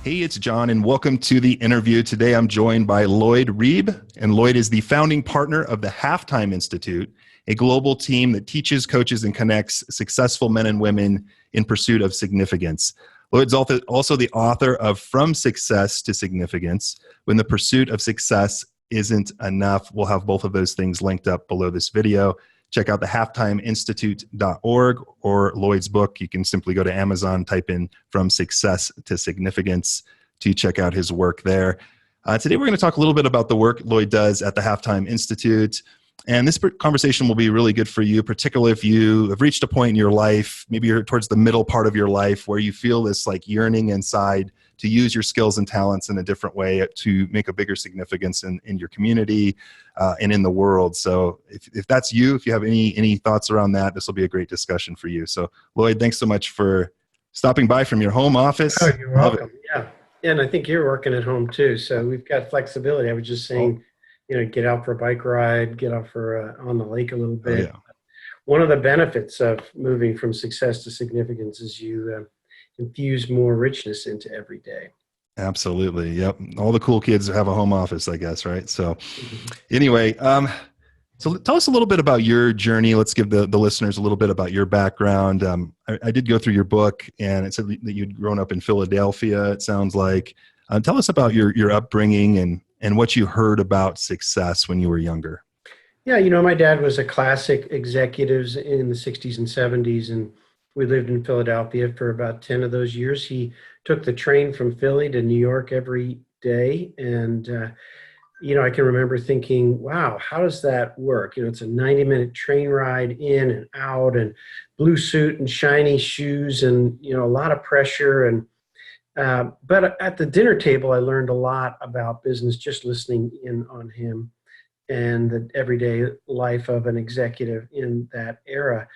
Hey, it's John, and welcome to the interview. Today, I'm joined by Lloyd Reeb, and Lloyd is the founding partner of the Halftime Institute, a global team that teaches, coaches, and connects successful men and women in pursuit of significance. Lloyd's also the author of From Success to Significance, When the Pursuit of Success Isn't Enough. We'll have both of those things linked up below this video. Check out the halftimeinstitute.org or Lloyd's book. You can simply go to Amazon, type in From Success to Significance to check out his work there. Today, we're going to talk a little bit about the work Lloyd does at the Halftime Institute. And this conversation will be really good for you, particularly if you have reached a point in your life, maybe you're towards the middle part of your life, where you feel this like yearning inside to use your skills and talents in a different way to make a bigger significance in your community and in the world. So if that's you, if you have any thoughts around that, this will be a great discussion for you. So Lloyd, thanks so much for stopping by from your home office. Oh, you're welcome. Yeah. And I think you're working at home too. So we've got flexibility. I was just saying, get out for a bike ride, get out for on the lake a little bit. Yeah. One of the benefits of moving from success to significance is you infuse more richness into every day. Absolutely. Yep. All the cool kids have a home office, I guess, right? So anyway, so tell us a little bit about your journey. Let's give the listeners a little bit about your background. I did go through your book, and it said that you'd grown up in Philadelphia, it sounds like. Tell us about your upbringing and what you heard about success when you were younger. Yeah, my dad was a classic executive in the 60s and 70s, and we lived in Philadelphia for about 10 of those years. He took the train from Philly to New York every day. And, I can remember thinking, wow, how does that work? It's a 90-minute train ride in and out, and blue suit and shiny shoes, and, a lot of pressure. And but at the dinner table, I learned a lot about business just listening in on him and the everyday life of an executive in that era.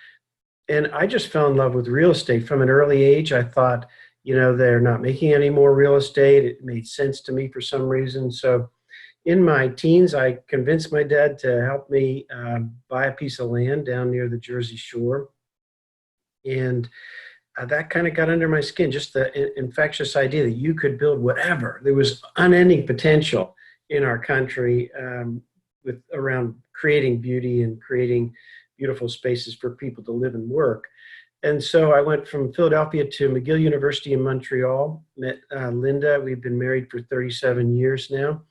And I just fell in love with real estate from an early age. I thought, they're not making any more real estate. It made sense to me for some reason. So in my teens, I convinced my dad to help me buy a piece of land down near the Jersey Shore. And that kind of got under my skin, just the infectious idea that you could build whatever. There was unending potential in our country around creating beauty and creating beautiful spaces for people to live and work. And so I went from Philadelphia to McGill University in Montreal, met Linda. We've been married for 37 years now.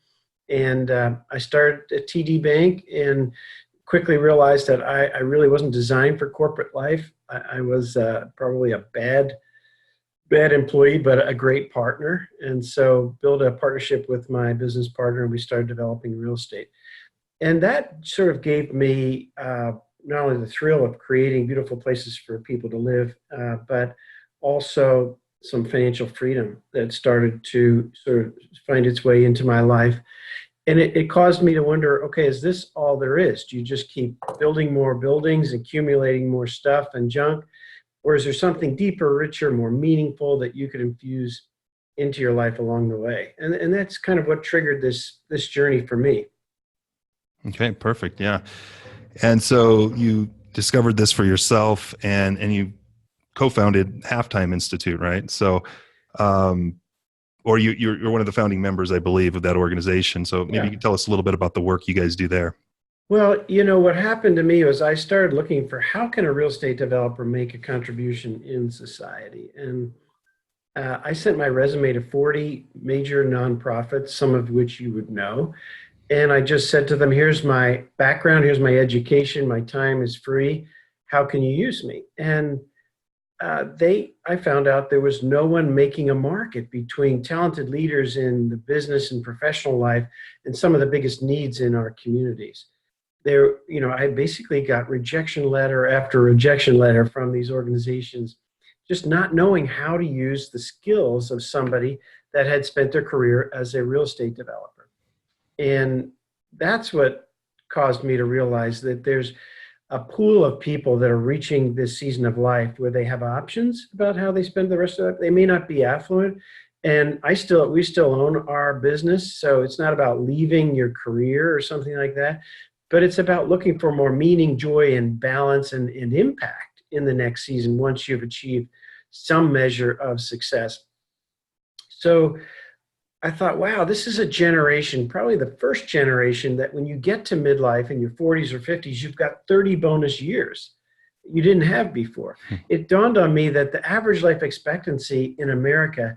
And I started at TD Bank and quickly realized that I really wasn't designed for corporate life. I was probably a bad employee, but a great partner. And so built a partnership with my business partner, and we started developing real estate. And that sort of gave me not only the thrill of creating beautiful places for people to live, but also some financial freedom that started to sort of find its way into my life. And it caused me to wonder, okay, is this all there is? Do you just keep building more buildings, accumulating more stuff and junk? Or is there something deeper, richer, more meaningful that you could infuse into your life along the way? And that's kind of what triggered this journey for me. Okay, perfect. Yeah. And so you discovered this for yourself, and you co-founded Halftime Institute, right? So, or you're one of the founding members, I believe, of that organization. So maybe you can tell us a little bit about the work you guys do there. Well, what happened to me was I started looking for how can a real estate developer make a contribution in society. And I sent my resume to 40 major nonprofits, some of which you would know. And I just said to them, here's my background, here's my education, my time is free. How can you use me? And I found out there was no one making a market between talented leaders in the business and professional life and some of the biggest needs in our communities. I basically got rejection letter after rejection letter from these organizations, just not knowing how to use the skills of somebody that had spent their career as a real estate developer. And that's what caused me to realize that there's a pool of people that are reaching this season of life where they have options about how they spend the rest of it. They may not be affluent. And we still own our business. So it's not about leaving your career or something like that, but it's about looking for more meaning, joy, and balance and impact in the next season once you've achieved some measure of success. So I thought, wow, this is a generation, probably the first generation that when you get to midlife in your 40s or 50s, you've got 30 bonus years you didn't have before. It dawned on me that the average life expectancy in America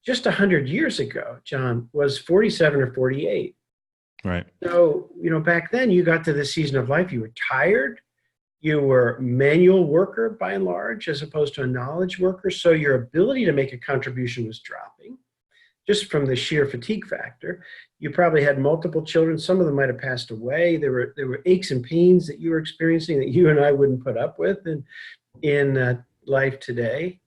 just 100 years ago, John, was 47 or 48. Right. So, back then you got to the season of life, you were tired, you were a manual worker by and large, as opposed to a knowledge worker. So your ability to make a contribution was dropping just from the sheer fatigue factor. You probably had multiple children. Some of them might have passed away. There were aches and pains that you were experiencing that you and I wouldn't put up with in life today.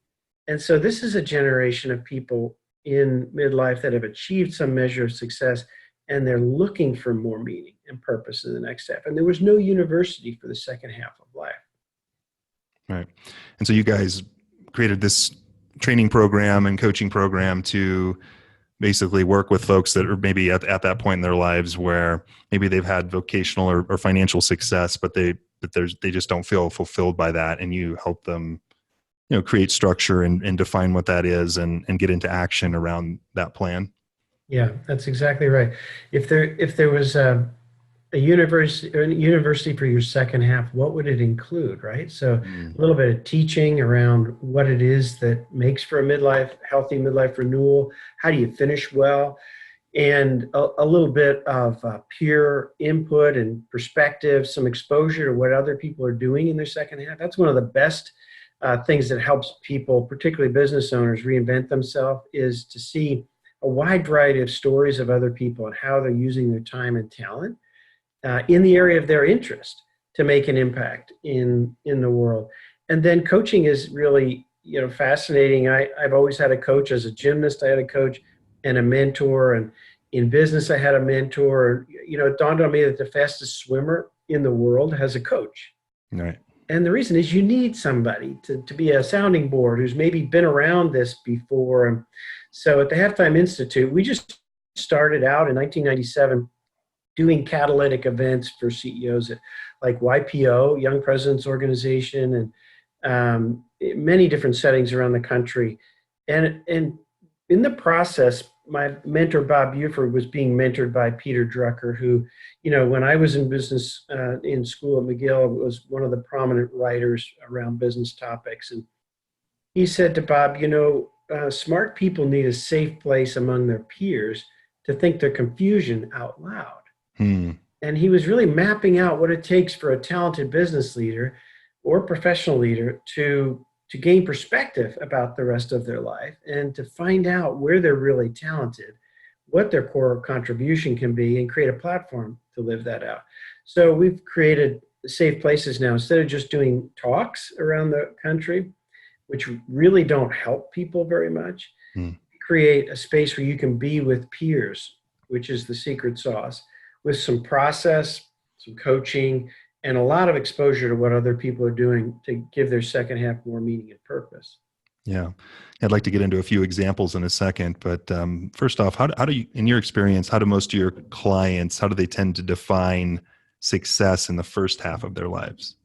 And so this is a generation of people in midlife that have achieved some measure of success, and they're looking for more meaning and purpose in the next half. And there was no university for the second half of life. Right. And so you guys created this training program and coaching program to basically work with folks that are maybe at that point in their lives where maybe they've had vocational or financial success, but they just don't feel fulfilled by that. And you help them, create structure and define what that is and get into action around that plan. Yeah, that's exactly right. If there was a university for your second half, what would it include, right? So a little bit of teaching around what it is that makes for a healthy midlife renewal. How do you finish well? And a little bit of peer input and perspective, some exposure to what other people are doing in their second half. That's one of the best things that helps people, particularly business owners, reinvent themselves, is to see a wide variety of stories of other people and how they're using their time and talent in the area of their interest to make an impact in the world. And then coaching is really, fascinating. I've always had a coach. As a gymnast, I had a coach and a mentor. And in business, I had a mentor. It dawned on me that the fastest swimmer in the world has a coach. Right. And the reason is you need somebody to be a sounding board who's maybe been around this before. And so at the Halftime Institute, we just started out in 1997 doing catalytic events for CEOs at like YPO, Young Presidents Organization, and many different settings around the country. And in the process, my mentor, Bob Buford, was being mentored by Peter Drucker, who, when I was in business in school at McGill, was one of the prominent writers around business topics. And he said to Bob, smart people need a safe place among their peers to think their confusion out loud. And he was really mapping out what it takes for a talented business leader or professional leader to gain perspective about the rest of their life and to find out where they're really talented, what their core contribution can be, and create a platform to live that out. So we've created safe places now. Instead of just doing talks around the country, which really don't help people very much, create a space where you can be with peers, which is the secret sauce, with some process, some coaching, and a lot of exposure to what other people are doing to give their second half more meaning and purpose. Yeah. I'd like to get into a few examples in a second, but first off, how do you, in your experience, how do most of your clients, how do they tend to define success in the first half of their lives?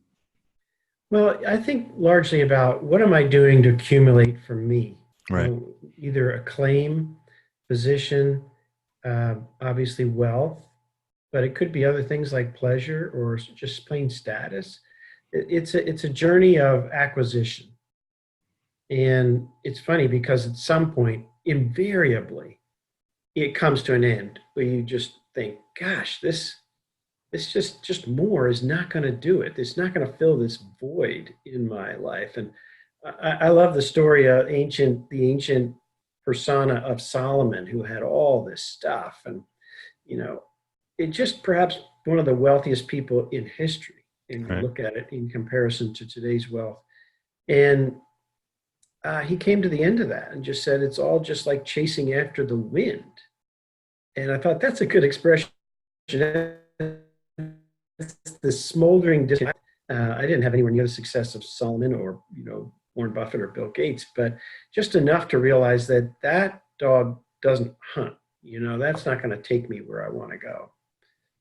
Well, I think largely about what am I doing to accumulate for me? Right. Either acclaim, position, obviously wealth, but it could be other things like pleasure or just plain status. It's a journey of acquisition. And it's funny because at some point, invariably, it comes to an end where you just think, gosh, this just more is not going to do it. It's not going to fill this void in my life. And I love the story of the ancient persona of Solomon, who had all this stuff. And, it just perhaps one of the wealthiest people in history, and you look at it in comparison to today's wealth. And he came to the end of that and just said, it's all just like chasing after the wind. And I thought that's a good expression. It's the smoldering disconnect. I didn't have anywhere near the success of Solomon or, Warren Buffett or Bill Gates, but just enough to realize that dog doesn't hunt. That's not going to take me where I want to go.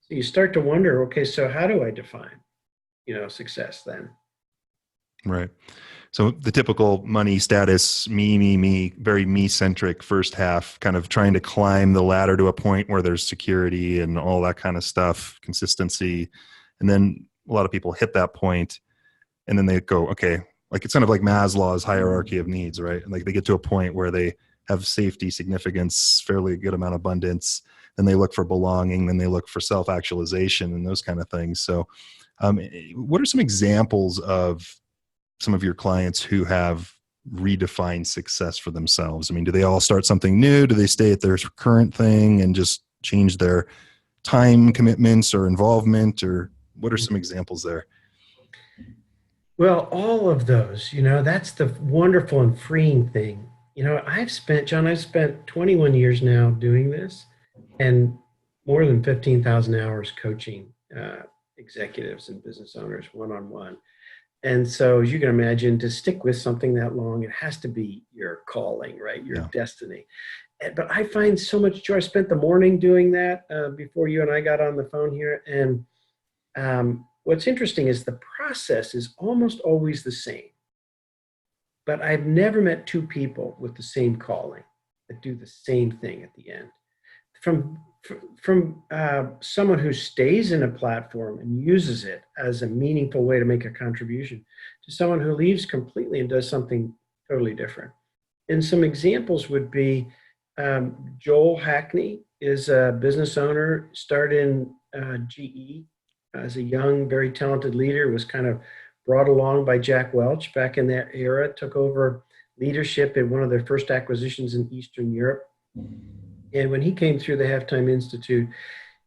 So you start to wonder, okay, so how do I define, success then? Right. So the typical money, status, me, very me-centric first half, kind of trying to climb the ladder to a point where there's security and all that kind of stuff, consistency. And then a lot of people hit that point and then they go, okay, like it's kind of like Maslow's hierarchy of needs, right? And like they get to a point where they have safety, significance, fairly good amount of abundance. Then they look for belonging, then they look for self-actualization and those kind of things. So what are some examples of some of your clients who have redefined success for themselves? I mean, do they all start something new? Do they stay at their current thing and just change their time commitments or involvement? Or what are some examples there? Well, all of those, that's the wonderful and freeing thing. I've spent 21 years now doing this and more than 15,000 hours coaching executives and business owners one-on-one. And so, as you can imagine, to stick with something that long, it has to be your calling, right? Your destiny. But I find so much joy. I spent the morning doing that before you and I got on the phone here. And what's interesting is the process is almost always the same. But I've never met two people with the same calling that do the same thing at the end. From someone who stays in a platform and uses it as a meaningful way to make a contribution to someone who leaves completely and does something totally different. And some examples would be Joel Hackney is a business owner, started in GE as a young, very talented leader, was kind of brought along by Jack Welch back in that era, took over leadership in one of their first acquisitions in Eastern Europe. And when he came through the Halftime Institute,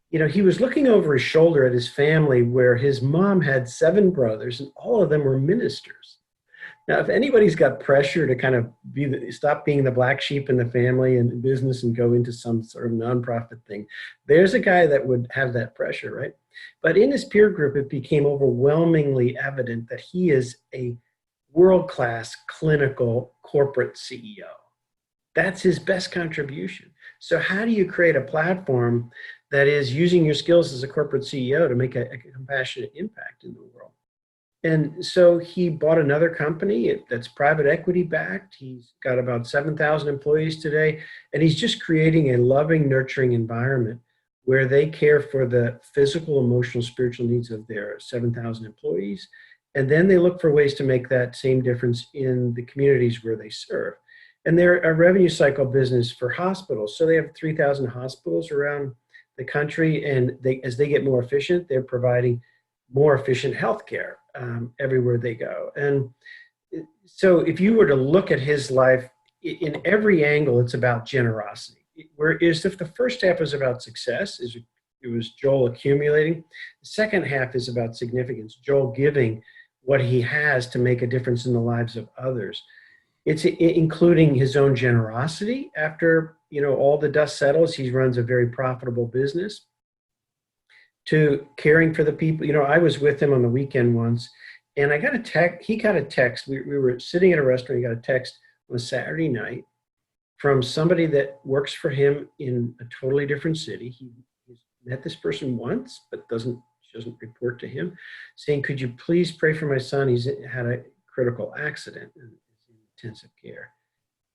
he was looking over his shoulder at his family where his mom had 7 brothers and all of them were ministers. Now, if anybody's got pressure to kind of stop being the black sheep in the family and business and go into some sort of nonprofit thing, there's a guy that would have that pressure, right? But in his peer group, it became overwhelmingly evident that he is a world-class clinical corporate CEO. That's his best contribution. So how do you create a platform that is using your skills as a corporate CEO to make a compassionate impact in the world? And so he bought another company that's private equity backed. He's got about 7,000 employees today, and he's just creating a loving, nurturing environment where they care for the physical, emotional, spiritual needs of their 7,000 employees. And then they look for ways to make that same difference in the communities where they serve. And they're a revenue cycle business for hospitals. So they have 3,000 hospitals around the country, and as they get more efficient, they're providing more efficient healthcare everywhere they go. And so if you were to look at his life, in every angle, it's about generosity. Whereas if the first half is about success, it was Joel accumulating, the second half is about significance, Joel giving what he has to make a difference in the lives of others. It's including his own generosity. After all the dust settles, he runs a very profitable business, to caring for the people. I was with him on the weekend once, and I got a text. He got a text. We were sitting at a restaurant. He got a text on a Saturday night from somebody that works for him in a totally different city. He's met this person once, but she doesn't report to him, saying, "Could you please pray for my son? He's had a critical accident and is in intensive care."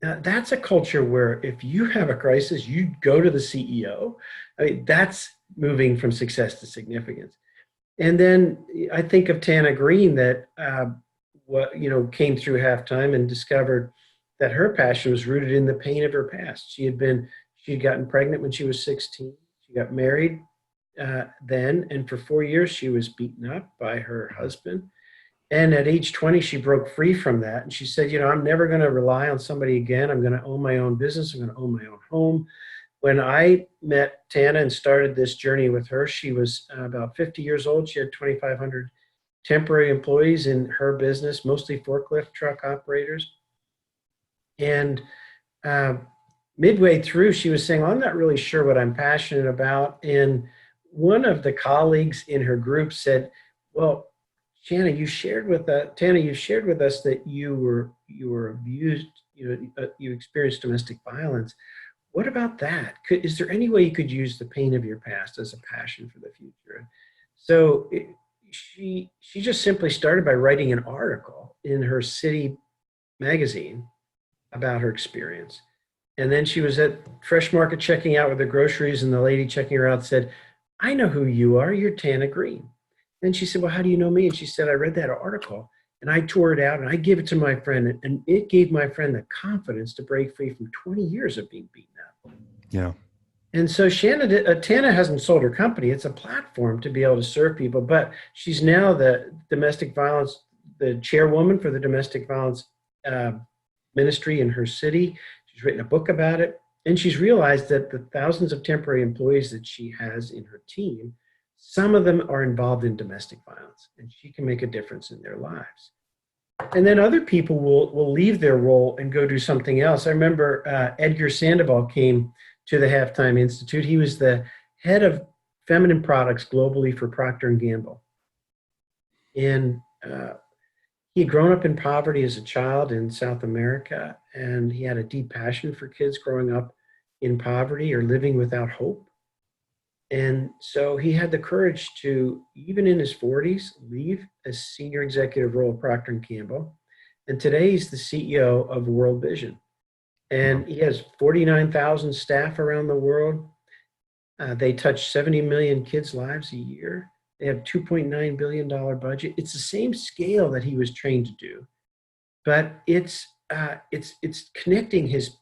Now, that's a culture where if you have a crisis, you go to the CEO. I mean, that's moving from success to significance. And then I think of Tana Green that came through Halftime and discovered that her passion was rooted in the pain of her past. She'd gotten pregnant when she was 16. She got married then, and for 4 years she was beaten up by her husband. And at age 20, she broke free from that. And she said, I'm never going to rely on somebody again. I'm going to own my own business. I'm going to own my own home. When I met Tana and started this journey with her, she was about 50 years old. She had 2,500 temporary employees in her business, mostly forklift truck operators. And midway through, she was saying, I'm not really sure what I'm passionate about. And one of the colleagues in her group said, well, Tana, you shared with us that you were abused, you experienced domestic violence. What about that? Is there any way you could use the pain of your past as a passion for the future? So, she just simply started by writing an article in her city magazine about her experience. And then she was at Fresh Market checking out with the groceries, and the lady checking her out said, "I know who you are. You're Tana Green." And she said, "Well, how do you know me?" And she said, "I read that article and I tore it out and I gave it to my friend. And it gave my friend the confidence to break free from 20 years of being beaten up." Yeah. And so Tana hasn't sold her company. It's a platform to be able to serve people, but she's now the chairwoman for the domestic violence uh, ministry in her city. She's written a book about it. And she's realized that the thousands of temporary employees that she has in her team, some of them are involved in domestic violence, and she can make a difference in their lives. And then other people will leave their role and go do something else. I remember Edgar Sandoval came to the Halftime Institute. He was the head of feminine products globally for Procter and Gamble. And he had grown up in poverty as a child in South America, and he had a deep passion for kids growing up in poverty or living without hope. And so he had the courage to, even in his 40s, leave a senior executive role at Procter and Gamble. And today he's the CEO of World Vision. And he has 49,000 staff around the world. They touch 70 million kids' lives a year. They have $2.9 billion budget. It's the same scale that he was trained to do, but it's connecting his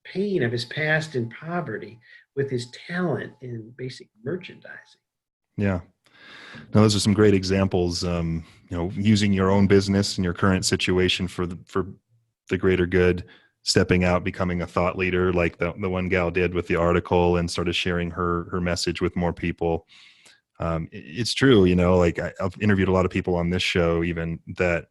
pain of his past in poverty with his talent in basic merchandising. Yeah. Now, those are some great examples. Using your own business and your current situation for the greater good, stepping out, becoming a thought leader, like the one gal did with the article, and sort of sharing her message with more people. It's true, I've interviewed a lot of people on this show, even that,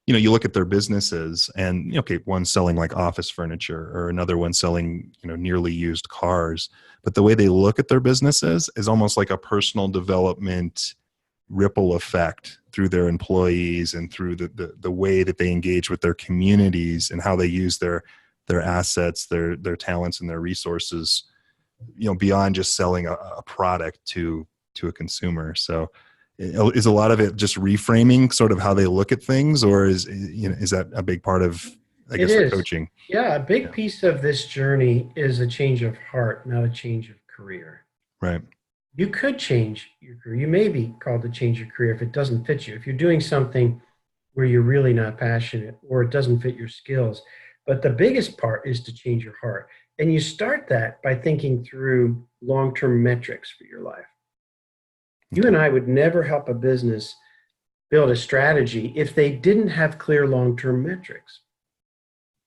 you look at their businesses and, okay, one's selling like office furniture or another one selling, nearly used cars. But the way they look at their businesses is almost like a personal development ripple effect through their employees and through the way that they engage with their communities and how they use their assets, their talents and their resources, beyond just selling a product to a consumer. So is a lot of it just reframing sort of how they look at things, or is that a big part of, I guess, the coaching? Yeah, a big piece of this journey is a change of heart, not a change of career. Right. You could change your career. You may be called to change your career if it doesn't fit you. If you're doing something where you're really not passionate or it doesn't fit your skills. But the biggest part is to change your heart. And you start that by thinking through long-term metrics for your life. You and I would never help a business build a strategy if they didn't have clear long-term metrics.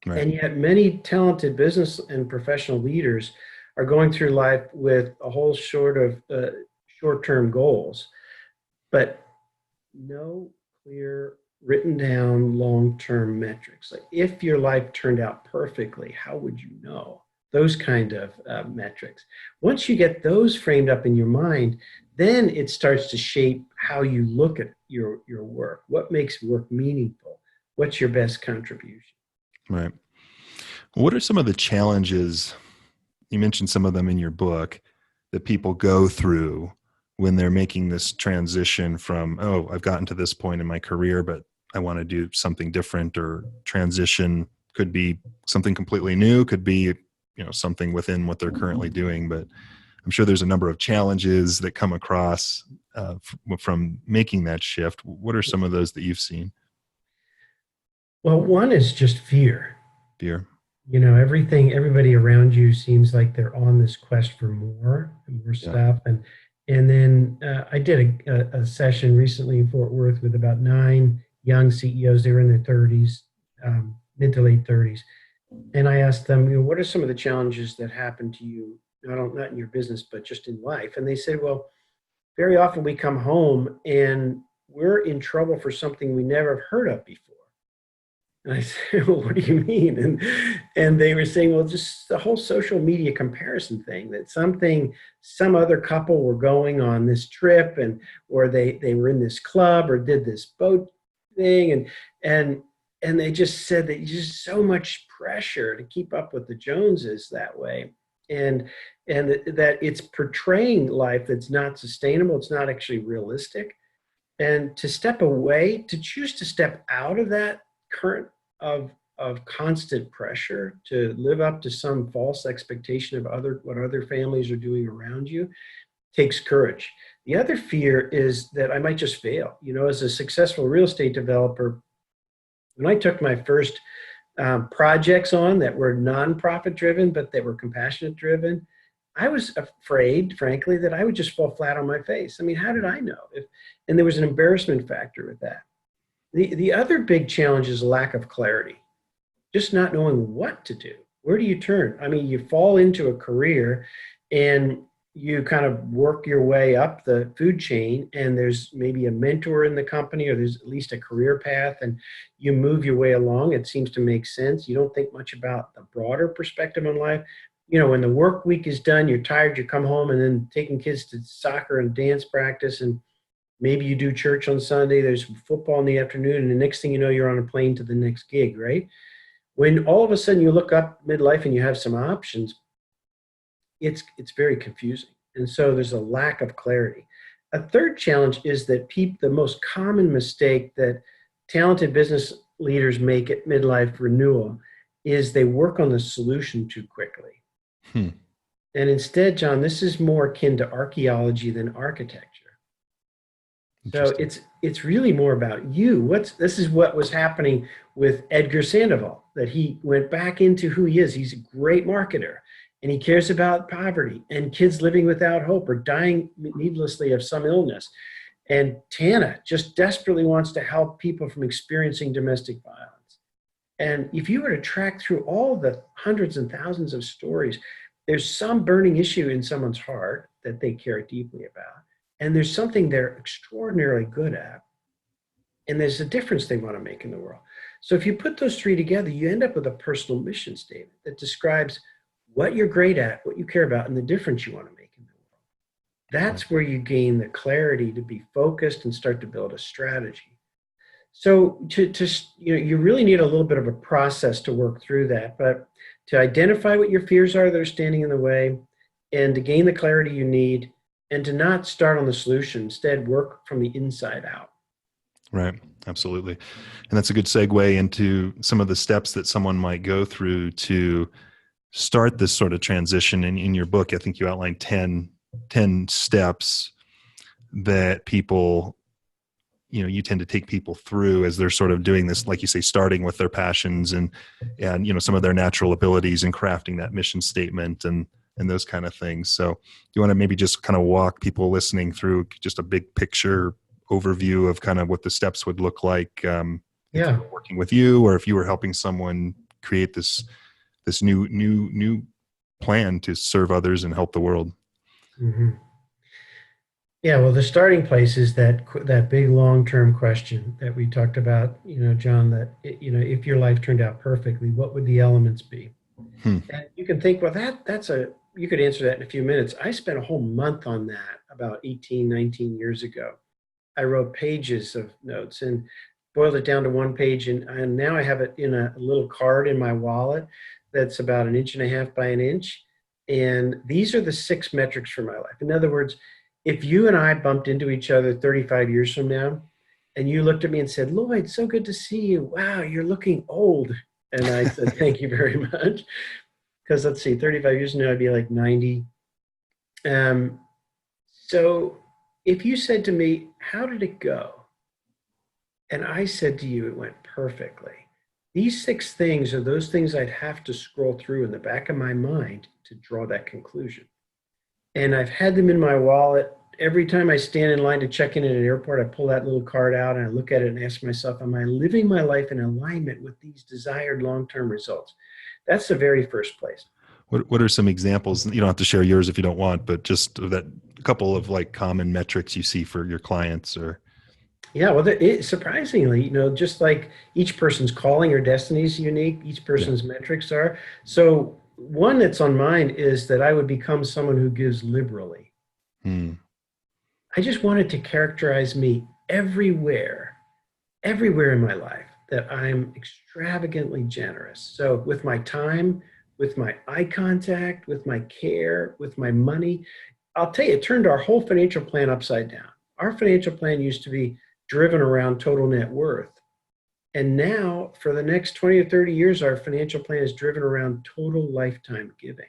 Right. And yet many talented business and professional leaders are going through life with a whole sort of short-term goals, but no clear written down long-term metrics. Like if your life turned out perfectly, how would you know? Those kind of metrics. Once you get those framed up in your mind, then it starts to shape how you look at your work. What makes work meaningful? What's your best contribution? Right. What are some of the challenges, you mentioned some of them in your book, that people go through when they're making this transition from, I've gotten to this point in my career, but I want to do something different, or transition could be something completely new, could be, something within what they're currently doing. But I'm sure there's a number of challenges that come across from making that shift. What are some of those that you've seen? Well, one is just fear. Fear. Everybody around you seems like they're on this quest for more and more stuff. And then I did a session recently in Fort Worth with about 9 young CEOs. They were in their 30s, mid to late 30s. And I asked them, what are some of the challenges that happen to you, not in your business, but just in life? And they said, well, very often we come home and we're in trouble for something we never have heard of before. And I said, well, what do you mean? And they were saying, well, just the whole social media comparison thing, that some other couple were going on this trip, or they were in this club or did this boat thing. And they just said that just so much pressure to keep up with the Joneses that way. And that it's portraying life that's not sustainable. It's not actually realistic. And to step away, to choose to step out of that current of constant pressure to live up to some false expectation of what other families are doing around you takes courage. The other fear is that I might just fail. As a successful real estate developer, when I took my first projects on that were nonprofit driven, but that were compassionate driven, I was afraid, frankly, that I would just fall flat on my face. I mean, how did I know? And there was an embarrassment factor with that. The other big challenge is lack of clarity, just not knowing what to do. Where do you turn? I mean, you fall into a career and you kind of work your way up the food chain, and there's maybe a mentor in the company, or there's at least a career path, and you move your way along. It seems to make sense. You don't think much about the broader perspective on life. When the work week is done, you're tired, you come home, and then taking kids to soccer and dance practice, and maybe you do church on Sunday, there's football in the afternoon, and the next thing you know, you're on a plane to the next gig, right? When all of a sudden you look up midlife and you have some options, it's very confusing. And so there's a lack of clarity. A third challenge is that the most common mistake that talented business leaders make at midlife renewal is they work on the solution too quickly. And instead, John, this is more akin to archaeology than architecture. So it's really more about you. This is what was happening with Edgar Sandoval, that he went back into who he is. He's a great marketer, and he cares about poverty and kids living without hope or dying needlessly of some illness. And Tana just desperately wants to help people from experiencing domestic violence. And if you were to track through all the hundreds and thousands of stories, there's some burning issue in someone's heart that they care deeply about. And there's something they're extraordinarily good at. And there's a difference they want to make in the world. So if you put those three together, you end up with a personal mission statement that describes what you're great at, what you care about, and the difference you want to make in the world. That's where you gain the clarity to be focused and start to build a strategy. So you really need a little bit of a process to work through that. But to identify what your fears are that are standing in the way, and to gain the clarity you need, and to not start on the solution, instead work from the inside out. Right. Absolutely. And that's a good segue into some of the steps that someone might go through to start this sort of transition. In your book, I think you outlined 10 steps that people, you tend to take people through as they're sort of doing this, like you say, starting with their passions and some of their natural abilities and crafting that mission statement and those kind of things. So you want to maybe just kind of walk people listening through just a big picture overview of kind of what the steps would look like if you were working with you, or if you were helping someone create this new plan to serve others and help the world. Mm-hmm. Yeah, well, the starting place is that big long-term question that we talked about, John, that, if your life turned out perfectly, what would the elements be? And you can think, well, you could answer that in a few minutes. I spent a whole month on that about 18, 19 years ago. I wrote pages of notes and boiled it down to one page. And now I have it in a little card in my wallet that's about 1.5 inches by 1 inch. And these are the 6 metrics for my life. In other words, if you and I bumped into each other 35 years from now, and you looked at me and said, "Lloyd, so good to see you. Wow, you're looking old." And I said, "Thank you very much." Because let's see, 35 years from now, I'd be like 90. So if you said to me, "How did it go?" And I said to you, "It went perfectly." These 6 things are those things I'd have to scroll through in the back of my mind to draw that conclusion. And I've had them in my wallet. Every time I stand in line to check in at an airport, I pull that little card out and I look at it and ask myself, am I living my life in alignment with these desired long-term results? That's the very first place. What are some examples? You don't have to share yours if you don't want, but just that couple of like common metrics you see for your clients or. Yeah, well, surprisingly, just like each person's calling or destiny is unique, each person's metrics are. So one that's on mine is that I would become someone who gives liberally. I just wanted to characterize me everywhere in my life, that I'm extravagantly generous. So with my time, with my eye contact, with my care, with my money, I'll tell you, it turned our whole financial plan upside down. Our financial plan used to be driven around total net worth. And now for the next 20 or 30 years, our financial plan is driven around total lifetime giving.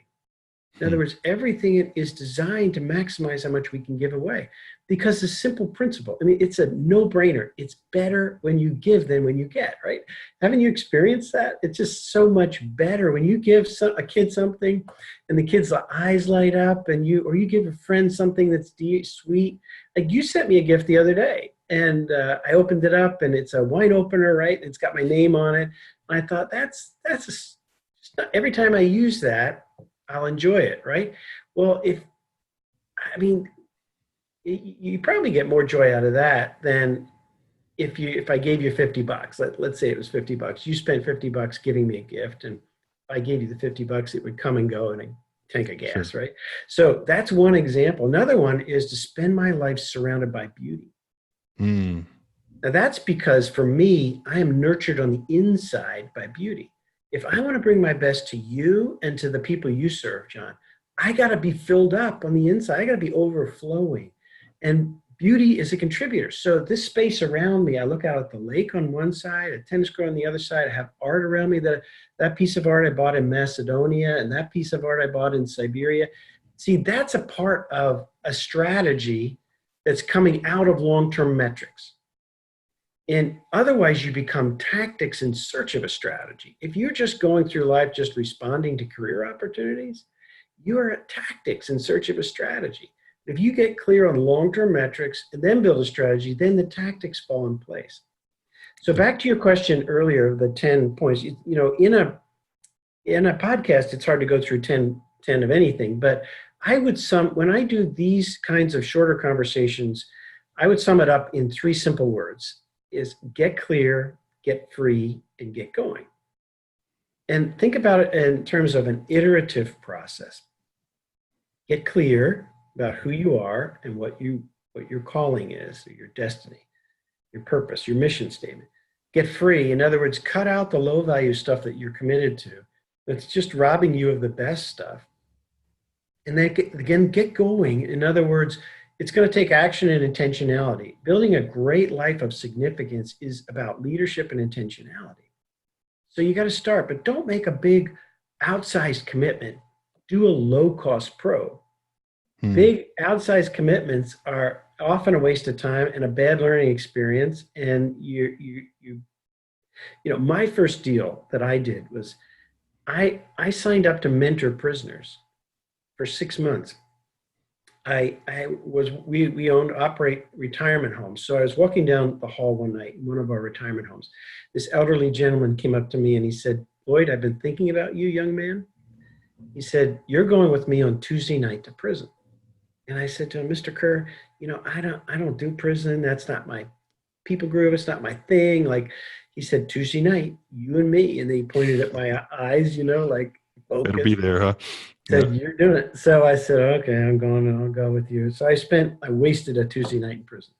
In other words, everything is designed to maximize how much we can give away because the simple principle, I mean, it's a no-brainer. It's better when you give than when you get, right? Haven't you experienced that? It's just so much better when you give a kid something and the kid's eyes light up and or you give a friend something that's sweet. Like you sent me a gift the other day and I opened it up and it's a wine opener, right? It's got my name on it. And I thought every time I use that, I'll enjoy it, right? Well, you probably get more joy out of that than if I gave you $50. Let's say it was $50. You spent $50 giving me a gift, and if I gave you the $50, it would come and go in a tank of gas, sure. right? So that's one example. Another one is to spend my life surrounded by beauty. Now that's because for me, I am nurtured on the inside by beauty. If I want to bring my best to you and to the people you serve, John, I got to be filled up on the inside. I got to be overflowing. And beauty is a contributor. So this space around me, I look out at the lake on one side, a tennis court on the other side. I have art around me. That piece of art I bought in Macedonia and that piece of art I bought in Siberia. See, that's a part of a strategy that's coming out of long-term metrics. And otherwise, you become tactics in search of a strategy. If you're just going through life just responding to career opportunities, you are at tactics in search of a strategy. If you get clear on long-term metrics and then build a strategy, then the tactics fall in place. So back to your question earlier, the 10 points. In a podcast, it's hard to go through 10 of anything, but when I do these kinds of shorter conversations, I would sum it up in 3 simple words. Is get clear, get free, and get going. And think about it in terms of an iterative process. Get clear about who you are and what your calling is, or your destiny, your purpose, your mission statement. Get free. In other words, cut out the low value stuff that you're committed to. That's just robbing you of the best stuff. And then get going. In other words, it's going to take action and intentionality. Building a great life of significance is about leadership and intentionality. So you got to start, but don't make a big outsized commitment. Do a low-cost probe. Big outsized commitments are often a waste of time and a bad learning experience. And my first deal that I did was I signed up to mentor prisoners for 6 months. We operate retirement homes. So I was walking down the hall one night in one of our retirement homes. This elderly gentleman came up to me and he said, "Lloyd, I've been thinking about you, young man." He said, "You're going with me on Tuesday night to prison." And I said to him, "Mr. Kerr, I don't do prison. That's not my people group. It's not my thing." Like he said, "Tuesday night, you and me." And then he pointed at my eyes, like focus. Better be there, huh? Said, "You're doing it." So I said, "Okay, I'm going and I'll go with you." So I wasted a Tuesday night in prison.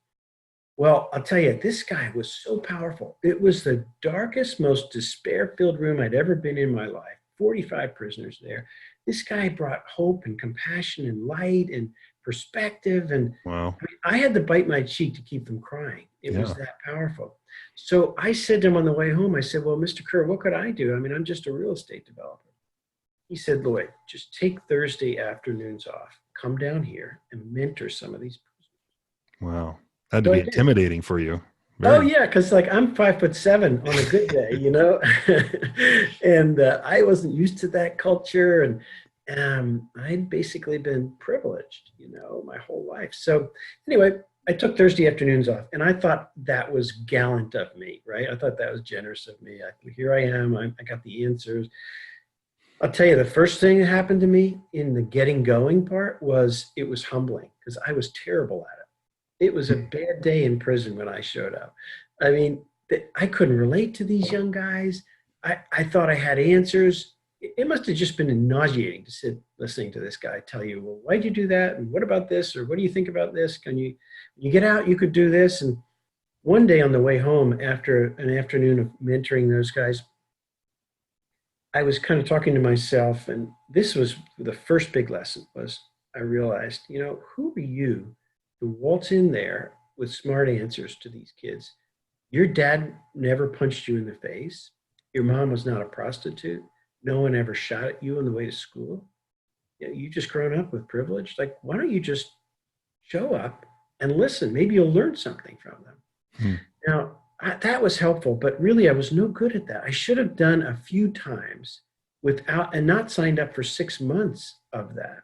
Well, I'll tell you, this guy was so powerful. It was the darkest, most despair-filled room I'd ever been in my life. 45 prisoners there. This guy brought hope and compassion and light and perspective. And wow. I had to bite my cheek to keep from crying. It was that powerful. So I said to him on the way home, I said, "Well, Mr. Kerr, what could I do? I mean, I'm just a real estate developer." He said, "Lloyd, just take Thursday afternoons off. Come down here and mentor some of these prisoners." Wow. That'd be intimidating for you. Oh yeah, because I'm 5'7" on a good day, and I wasn't used to that culture, and I'd basically been privileged, my whole life. So anyway, I took Thursday afternoons off, and I thought that was gallant of me, right? I thought that was generous of me. Here I am. I got the answers. I'll tell you, the first thing that happened to me in the getting going part was it was humbling because I was terrible at it. It was a bad day in prison when I showed up. I mean, I couldn't relate to these young guys. I thought I had answers. It must have just been nauseating to sit listening to this guy tell you, "Well, why'd you do that? And what about this? Or what do you think about this? When you get out, you could do this." And one day on the way home after an afternoon of mentoring those guys, I was kind of talking to myself, and this was the first big lesson was I realized, who are you to waltz in there with smart answers to these kids. Your dad never punched you in the face. Your mom was not a prostitute. No one ever shot at you on the way to school. You just grown up with privilege. Like, why don't you just show up and listen? Maybe you'll learn something from them. Hmm. Now, that was helpful, but really I was no good at that. I should have done a few times without and not signed up for 6 months of that.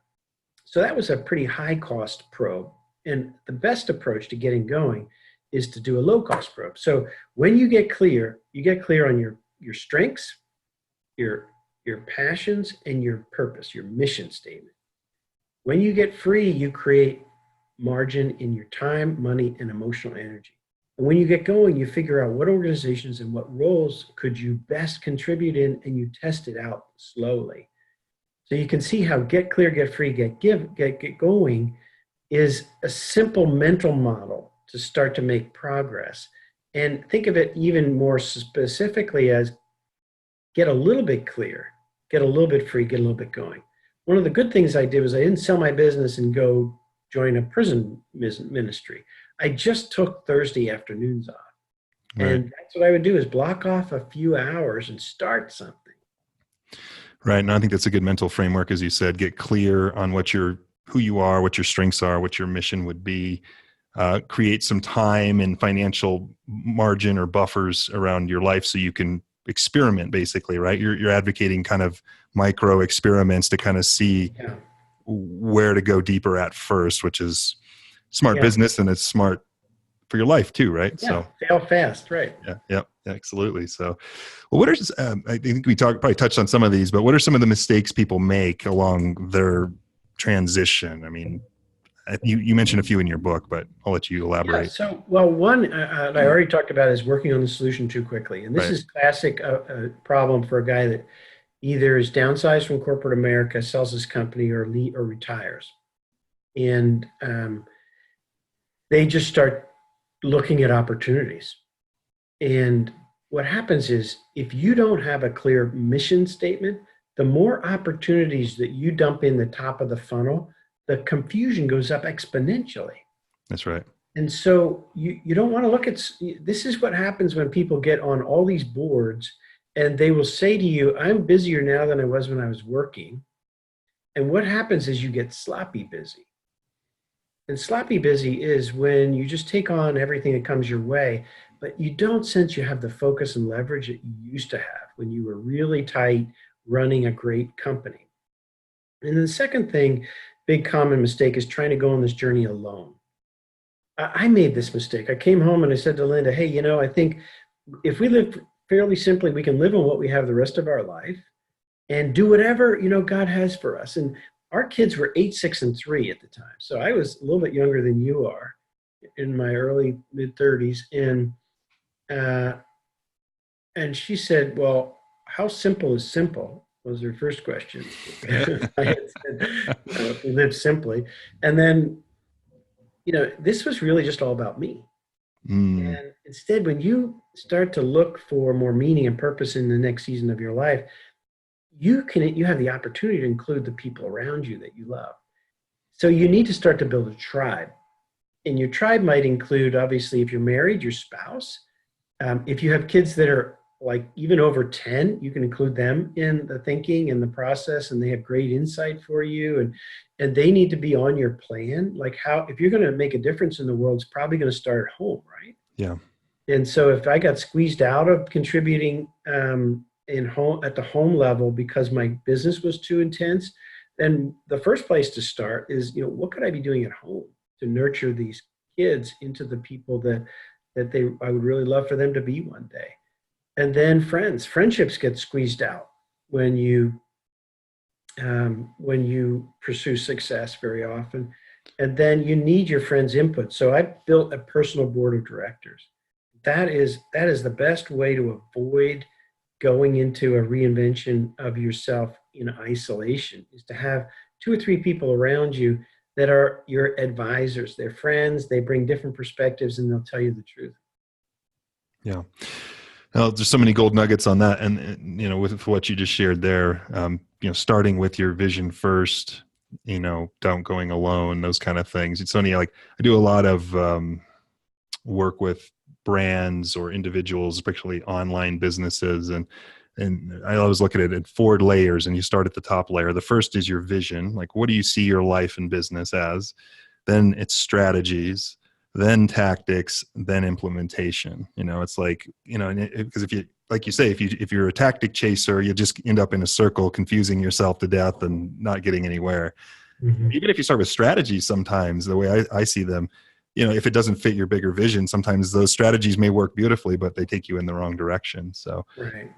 So that was a pretty high cost probe. And the best approach to getting going is to do a low cost probe. So when you get clear on your strengths, your passions, and your purpose, your mission statement. When you get free, you create margin in your time, money, and emotional energy. And when you get going, you figure out what organizations and what roles could you best contribute in, and you test it out slowly. So you can see how get clear, get free, get going is a simple mental model to start to make progress. And think of it even more specifically as get a little bit clear, get a little bit free, get a little bit going. One of the good things I did was I didn't sell my business and go join a prison ministry. I just took Thursday afternoons off. Right. And that's what I would do is block off a few hours and start something. Right. And I think that's a good mental framework, as you said, get clear on who you are, what your strengths are, what your mission would be, create some time and financial margin or buffers around your life so you can experiment, basically, right? You're advocating kind of micro experiments to kind of see where to go deeper at first, which is smart business, and it's smart for your life too, right? Yeah, so fail fast, right? Yeah, absolutely. So, well, what are I think we probably touched on some of these, but what are some of the mistakes people make along their transition? I mean, you mentioned a few in your book, but I'll let you elaborate. Yeah, so, well, one I already talked about is working on the solution too quickly, and this is classic problem for a guy that either is downsized from corporate America, sells his company, or retires, and they just start looking at opportunities. And what happens is if you don't have a clear mission statement, the more opportunities that you dump in the top of the funnel, the confusion goes up exponentially. That's right. And so you don't want to look at, this is what happens when people get on all these boards and they will say to you, I'm busier now than I was when I was working. And what happens is you get sloppy busy. And sloppy busy is when you just take on everything that comes your way, but you don't sense you have the focus and leverage that you used to have when you were really tight running a great company. And then the second thing, big common mistake, is trying to go on this journey alone. I made this mistake. I came home and I said to Linda, hey, I think if we live fairly simply, we can live on what we have the rest of our life and do whatever, God has for us. And our kids were 8, 6, and 3 at the time. So I was a little bit younger than you are, in my early mid-30s. And she said, well, how simple is simple? Was her first question. I had said, if we live simply. And then, this was really just all about me. And instead, when you start to look for more meaning and purpose in the next season of your life, you have the opportunity to include the people around you that you love. So you need to start to build a tribe. And your tribe might include, obviously, if you're married, your spouse. If you have kids that are like even over 10, you can include them in the thinking and the process, and they have great insight for you. And they need to be on your plan. Like if you're going to make a difference in the world, it's probably going to start at home, right? Yeah. And so if I got squeezed out of contributing at the home level because my business was too intense, then the first place to start is, what could I be doing at home to nurture these kids into the people that I would really love for them to be one day. And then friendships get squeezed out when you pursue success very often. And then you need your friends' input. So I built a personal board of directors. That is the best way to avoid going into a reinvention of yourself in isolation, is to have 2 or 3 people around you that are your advisors. They're friends, they bring different perspectives, and they'll tell you the truth. Yeah. Well, there's so many gold nuggets on that. And with what you just shared there, starting with your vision first, don't going alone, those kind of things. It's only like I do a lot of work with brands or individuals, especially online businesses. And I always look at it at 4 layers, and you start at the top layer. The first is your vision. Like, what do you see your life and business as? Then it's strategies, then tactics, then implementation. It's like, because if you, like you say, if you're a tactic chaser, you just end up in a circle, confusing yourself to death and not getting anywhere. Mm-hmm. Even if you start with strategies, sometimes the way I see them, if it doesn't fit your bigger vision, sometimes those strategies may work beautifully, but they take you in the wrong direction. So, Right.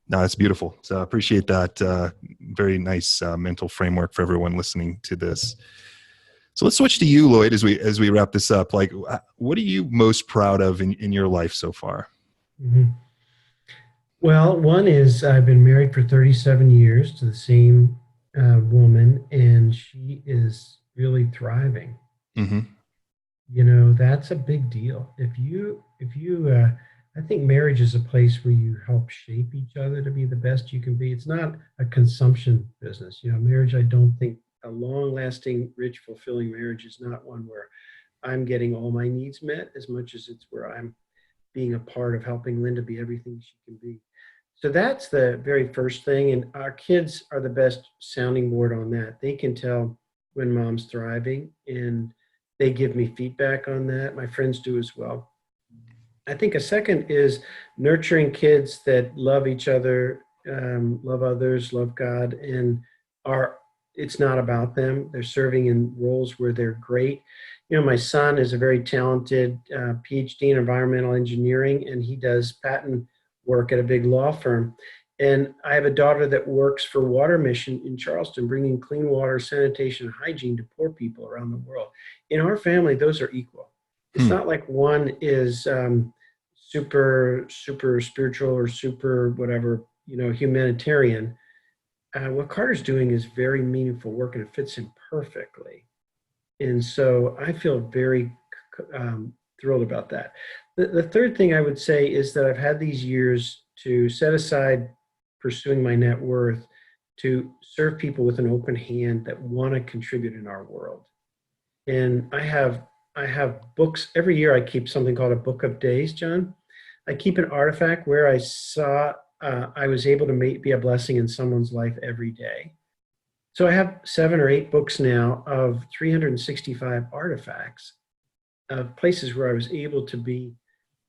no, it's beautiful. So I appreciate that. Very nice mental framework for everyone listening to this. So let's switch to you, Lloyd, as we wrap this up. Like, what are you most proud of in your life so far? Mm-hmm. Well, one is I've been married for 37 years to the same woman, and she is really thriving. Mm-hmm. That's a big deal. I think marriage is a place where you help shape each other to be the best you can be. It's not a consumption business. Marriage, I don't think a long lasting, rich, fulfilling marriage is not one where I'm getting all my needs met as much as it's where I'm being a part of helping Linda be everything she can be. So that's the very first thing. And our kids are the best sounding board on that. They can tell when mom's thriving, and they give me feedback on that. My friends do as well. I think a second is nurturing kids that love each other, love others, love God, and it's not about them. They're serving in roles where they're great. My son is a very talented PhD in environmental engineering, and he does patent work at a big law firm. And I have a daughter that works for Water Mission in Charleston, bringing clean water, sanitation, and hygiene to poor people around the world. In our family, those are equal. It's not like one is super spiritual or super whatever, humanitarian. What Carter's doing is very meaningful work, and it fits in perfectly. And so I feel very thrilled about that. The third thing I would say is that I've had these years to set aside pursuing my net worth to serve people with an open hand that want to contribute in our world. And I have books every year. I keep something called a book of days, John. I keep an artifact where I saw I was able to be a blessing in someone's life every day. So I have 7 or 8 books now of 365 artifacts of places where I was able to be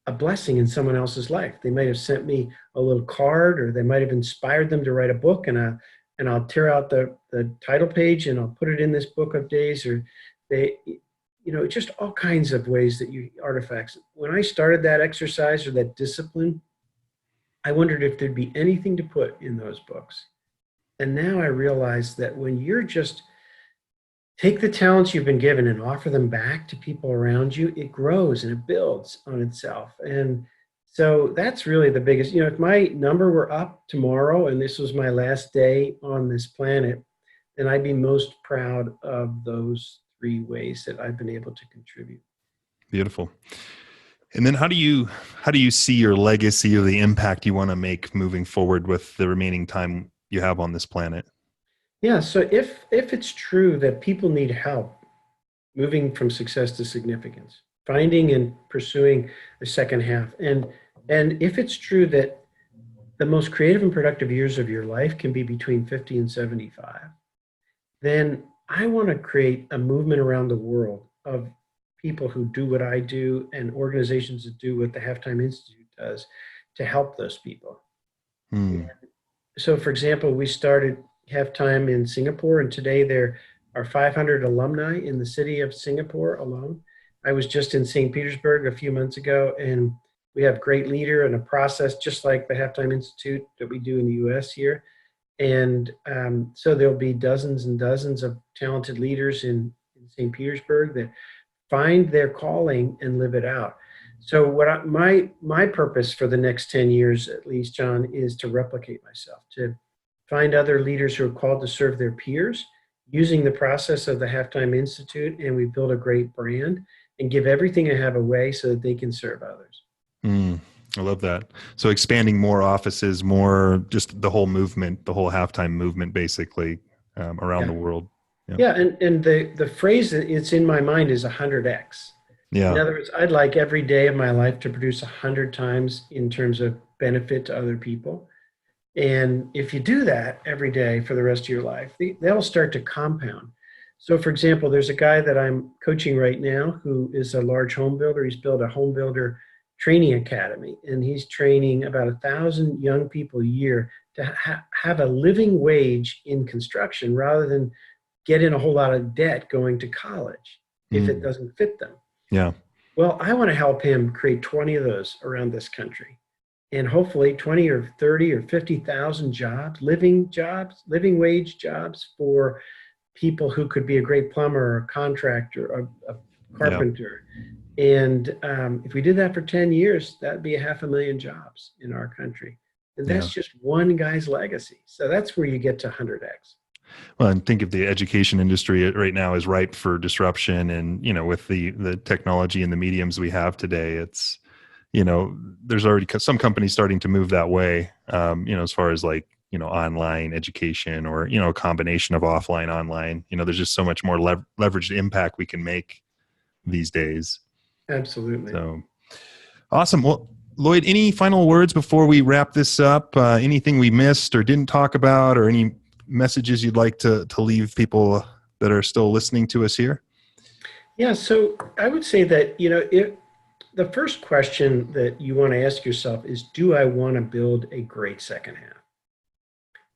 a blessing in someone else's life. They might have sent me a little card, or they might have inspired them to write a book, and I'll tear out the title page and I'll put it in this book of days, or they, just all kinds of ways that artifacts. When I started that exercise or that discipline, I wondered if there'd be anything to put in those books. And now I realize that when you're just take the talents you've been given and offer them back to people around you, it grows and it builds on itself. And so that's really the biggest, if my number were up tomorrow and this was my last day on this planet, then I'd be most proud of those 3 ways that I've been able to contribute. Beautiful. And then how do you see your legacy or the impact you want to make moving forward with the remaining time you have on this planet? Yeah, so if it's true that people need help moving from success to significance, finding and pursuing the second half, and if it's true that the most creative and productive years of your life can be between 50 and 75, then I want to create a movement around the world of people who do what I do and organizations that do what the Halftime Institute does to help those people. So, for example, we started Halftime in Singapore, and today there are 500 alumni in the city of Singapore alone. I was just in St. Petersburg a few months ago, and we have great leader and a process just like the Halftime Institute that we do in the U.S. here. And so there'll be dozens and dozens of talented leaders in St. Petersburg that find their calling and live it out. So what my purpose for the next 10 years, at least, John, is to replicate myself, to find other leaders who are called to serve their peers using the process of the Halftime Institute, and we build a great brand and give everything I have away so that they can serve others. I love that. So expanding more offices, more just the whole movement, the whole Halftime movement, basically around the world. Yeah, and the phrase that it's in my mind is 100x. Yeah. In other words, I'd like every day of my life to produce 100 times in terms of benefit to other people. And if you do that every day for the rest of your life, they'll start to compound. So, for example, there's a guy that I'm coaching right now who is a large home builder. He's built a home builder training academy, and he's training about 1,000 young people a year to have a living wage in construction rather than get in a whole lot of debt going to college if it doesn't fit them. Yeah. Well, I want to help him create 20 of those around this country, and hopefully 20 or 30 or 50,000 jobs, living wage jobs for people who could be a great plumber or a contractor, a carpenter. And if we did that for 10 years, that'd be 500,000 jobs in our country. And that's just one guy's legacy. So that's where you get to 100x. Well, and think of the education industry right now is ripe for disruption. And, with the technology and the mediums we have today, it's, there's already some companies starting to move that way, as far as like, online education or, a combination of offline, online, there's just so much more leveraged impact we can make these days. Absolutely. So awesome. Well, Lloyd, any final words before we wrap this up? Anything we missed or didn't talk about, or any messages you'd like to leave people that are still listening to us here? Yeah. So I would say that, the first question that you want to ask yourself is, do I want to build a great second half?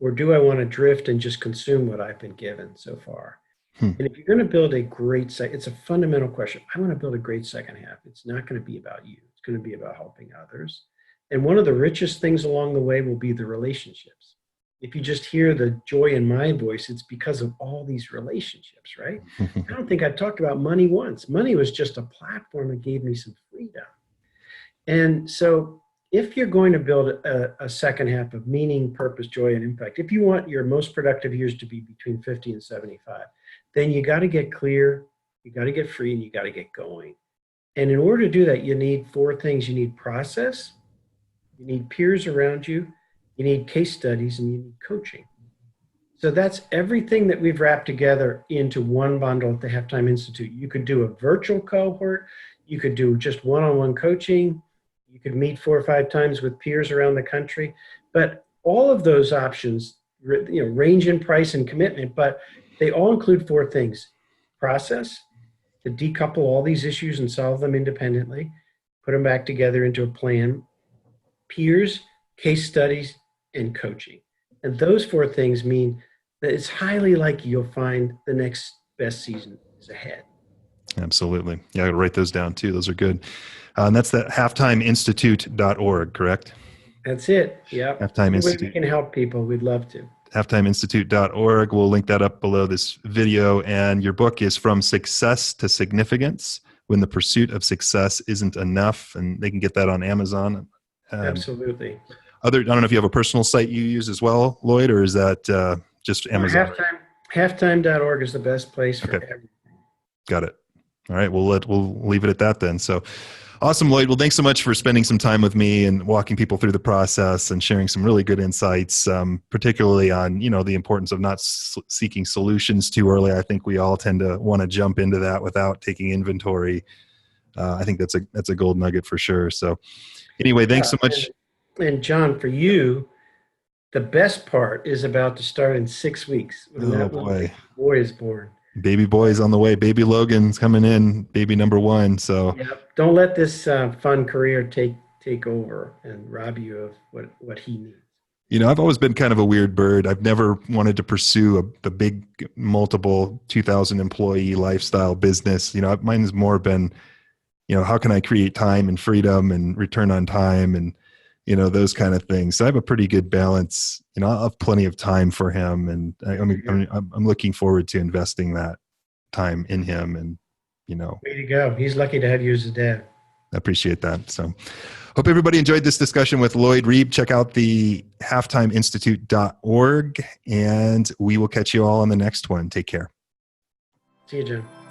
Or do I want to drift and just consume what I've been given so far? And if you're going to build a great it's a fundamental question. I want to build a great second half. It's not going to be about you. It's going to be about helping others. And one of the richest things along the way will be the relationships. If you just hear the joy in my voice, it's because of all these relationships, right? I don't think I've talked about money once. Money was just a platform that gave me some freedom. And so if you're going to build a second half of meaning, purpose, joy, and impact, if you want your most productive years to be between 50 and 75, then you got to get clear, you got to get free, and you got to get going. And in order to do that, you need 4 things. You need process, you need peers around you, you need case studies, and you need coaching. So that's everything that we've wrapped together into one bundle at the Halftime Institute. You could do a virtual cohort, you could do just one-on-one coaching, you could meet 4 or 5 times with peers around the country. But all of those options, range in price and commitment, but they all include 4 things: process, to decouple all these issues and solve them independently, put them back together into a plan; peers, case studies, and coaching. And those 4 things mean that it's highly likely you'll find the next best season is ahead. Absolutely. Yeah, I gotta write those down too. Those are good. And that's the halftimeinstitute.org, correct? That's it. Yeah. Halftime Institute. We can help people. We'd love to. halftimeinstitute.org. We'll link that up below this video. And your book is From Success to Significance: When the Pursuit of Success Isn't Enough. And they can get that on Amazon. Absolutely. I don't know if you have a personal site you use as well, Lloyd, or is that just Amazon? Halftime.org is the best place for everything. Got it. All right. We'll leave it at that then. So awesome, Lloyd. Well, thanks so much for spending some time with me and walking people through the process and sharing some really good insights, particularly on, the importance of not seeking solutions too early. I think we all tend to want to jump into that without taking inventory. I think that's a gold nugget for sure. So anyway, thanks so much. And John, for you, the best part is about to start in 6 weeks. When that boy is born. Baby boy's on the way. Baby Logan's coming in. Baby number 1. So don't let this fun career take over and rob you of what he needs. I've always been kind of a weird bird. I've never wanted to pursue the big multiple 2,000 employee lifestyle business. Mine has more been, how can I create time and freedom and return on time and, those kind of things. So I have a pretty good balance. I'll have plenty of time for him, and I'm looking forward to investing that time in him. And way to go. He's lucky to have you as a dad. I appreciate that. So hope everybody enjoyed this discussion with Lloyd Reeb. Check out the halftimeinstitute.org, and we will catch you all on the next one. Take care. See you, John.